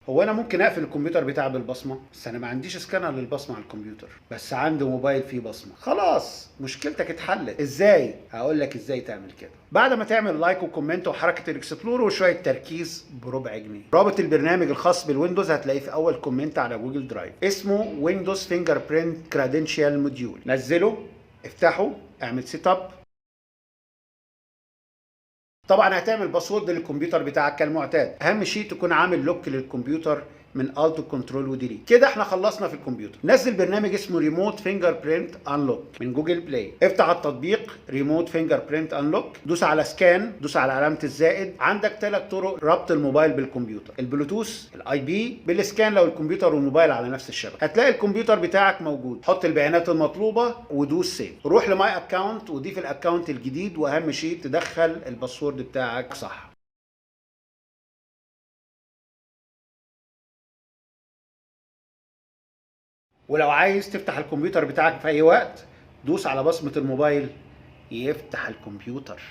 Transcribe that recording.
هو انا ممكن اقفل الكمبيوتر بتاعي بالبصمه، بس انا ما عنديش سكانر للبصمه على الكمبيوتر، بس عندي موبايل فيه بصمه. خلاص مشكلتك اتحلت. ازاي؟ هقول لك ازاي تعمل كده. بعد ما تعمل لايك وكومنت وحركه الاكسبلور وشويه تركيز بربع جنيه. رابط البرنامج الخاص بالويندوز هتلاقيه في اول كومنت على جوجل درايف، اسمه ويندوز فينجر برينت كريدنشال موديول. نزله، افتحه، اعمل سيت اب. طبعا هتعمل باسورد للكمبيوتر بتاعك كالمعتاد. اهم شيء تكون عامل لوك للكمبيوتر من الت كنترول وديليت. كده احنا خلصنا في الكمبيوتر. نزل برنامج اسمه ريموت فينجر برينت انلوك من جوجل بلاي. افتح التطبيق ريموت فينجر برينت انلوك، دوس على سكان، دوس على علامه الزائد. عندك 3 طرق ربط الموبايل بالكمبيوتر: البلوتوث، الاي بي، بالسكان لو الكمبيوتر والموبايل على نفس الشبكه. هتلاقي الكمبيوتر بتاعك موجود. حط البيانات المطلوبه ودوس سيف. روح لماي اكونت وضيف الاكونت الجديد، واهم شيء تدخل الباسورد بتاعك صح. ولو عايز تفتح الكمبيوتر بتاعك في اي وقت، دوس على بصمة الموبايل يفتح الكمبيوتر.